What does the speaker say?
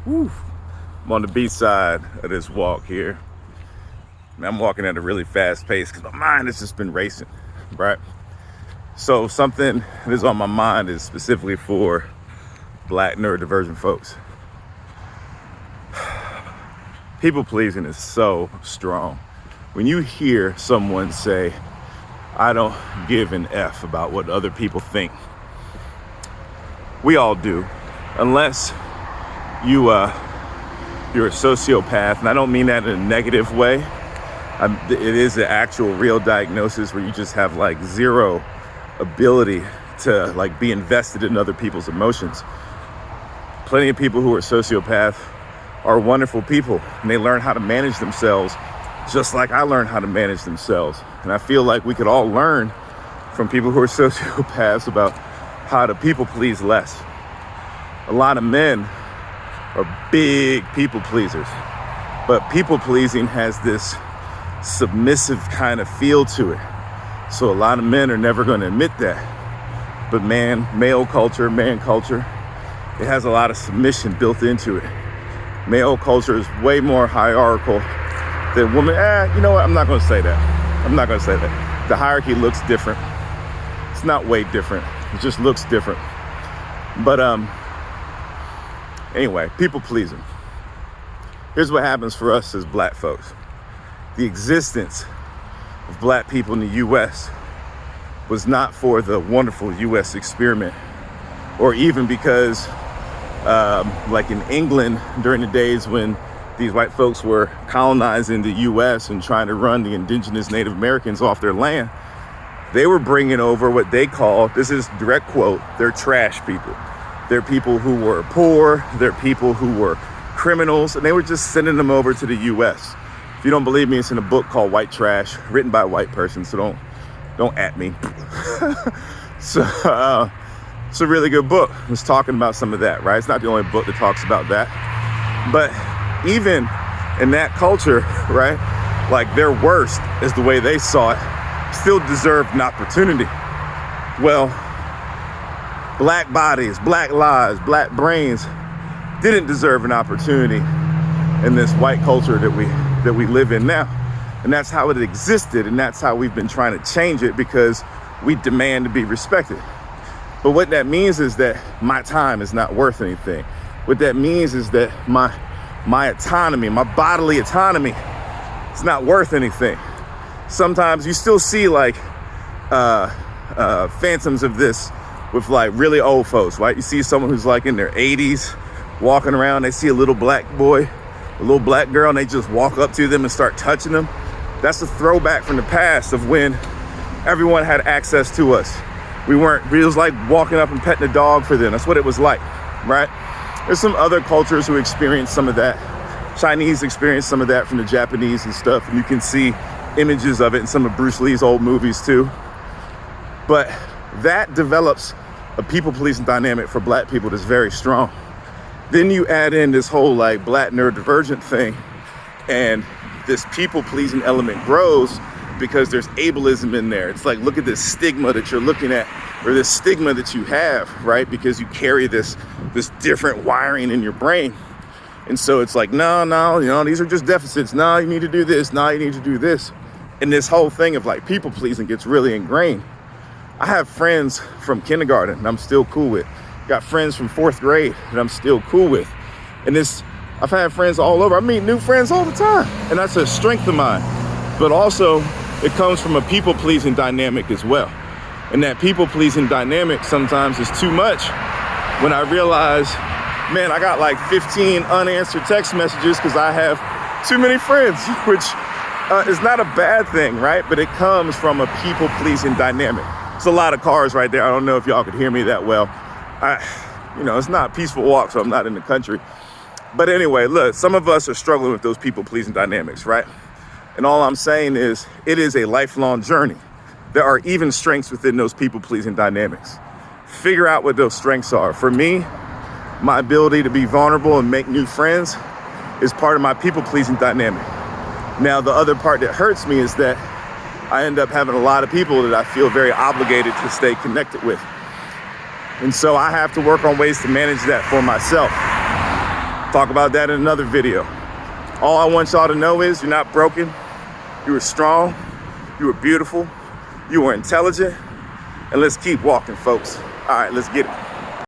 Woo. I'm on the beach side of this walk here. I'm walking at a really fast pace because my mind has just been racing, right? So something that is on my mind is specifically for Black neurodivergent folks. People pleasing is so strong. When you hear someone say, I don't give an F about what other people think, we all do, unless you're a sociopath. And I don't mean that in a negative way. It is an actual real diagnosis where you just have like zero ability to like be invested in other people's emotions. Plenty of people who are sociopaths are wonderful people, and they learn how to manage themselves just like I learned how to manage themselves. And I feel like we could all learn from people who are sociopaths about how to people please less. A lot of men are big people pleasers, but people pleasing has this submissive kind of feel to it. So a lot of men are never going to admit that. But male culture, man culture, it has a lot of submission built into it. Male culture is way more hierarchical than women. You know what? I'm not going to say that. The hierarchy looks different. It's not way different. It just looks different. But anyway, people pleasing. Here's what happens for us as Black folks. The existence of Black people in the U.S. was not for the wonderful U.S. experiment, or even because like in England during the days when these white folks were colonizing the U.S. and trying to run the indigenous Native Americans off their land, they were bringing over what they call, this is direct quote, they're trash people. They're people who were poor, they're people who were criminals, and they were just sending them over to the U.S. If you don't believe me, it's in a book called White Trash, written by a white person, so don't at me. So it's a really good book. It's talking about some of that, right? It's not the only book that talks about that. But even in that culture, right, like their worst is the way they saw it, still deserved an opportunity. Well, Black bodies, Black lives, Black brains didn't deserve an opportunity in this white culture that we live in now. And that's how it existed, and that's how we've been trying to change it, because we demand to be respected. But what that means is that my time is not worth anything. What that means is that my autonomy, my bodily autonomy, is not worth anything. Sometimes you still see like phantoms of this with like really old folks, right? You see someone who's like in their 80s walking around, they see a little Black boy, a little Black girl, and they just walk up to them and start touching them. That's a throwback from the past of when everyone had access to us. It was like walking up and petting a dog for them. That's what it was like, right? There's some other cultures who experience some of that. Chinese experience some of that from the Japanese and stuff. And you can see images of it in some of Bruce Lee's old movies too. But that develops a people-pleasing dynamic for Black people that's very strong. Then you add in this whole like Black neurodivergent thing, and this people-pleasing element grows because there's ableism in there. It's like, look at this stigma that you're looking at, or this stigma that you have, right? Because you carry this different wiring in your brain. And so it's like, no, these are just deficits. No, you need to do this. No, you need to do this. And this whole thing of like people pleasing gets really ingrained. I have friends from kindergarten that I'm still cool with. Got friends from 4th grade that I'm still cool with. And I've had friends all over. I meet new friends all the time. And that's a strength of mine. But also, it comes from a people-pleasing dynamic as well. And that people-pleasing dynamic sometimes is too much when I realize, man, I got like 15 unanswered text messages because I have too many friends, which is not a bad thing, right? But it comes from a people-pleasing dynamic. It's a lot of cars right there. I don't know if y'all could hear me that well. It's not a peaceful walk, so I'm not in the country. But anyway, look, some of us are struggling with those people-pleasing dynamics, right? And all I'm saying is it is a lifelong journey. There are even strengths within those people-pleasing dynamics. Figure out what those strengths are. For me, my ability to be vulnerable and make new friends is part of my people-pleasing dynamic. Now, the other part that hurts me is that I end up having a lot of people that I feel very obligated to stay connected with. And so I have to work on ways to manage that for myself. Talk about that in another video. All I want y'all to know is you're not broken. You were strong. You were beautiful. You were intelligent. And let's keep walking, folks. All right, let's get it.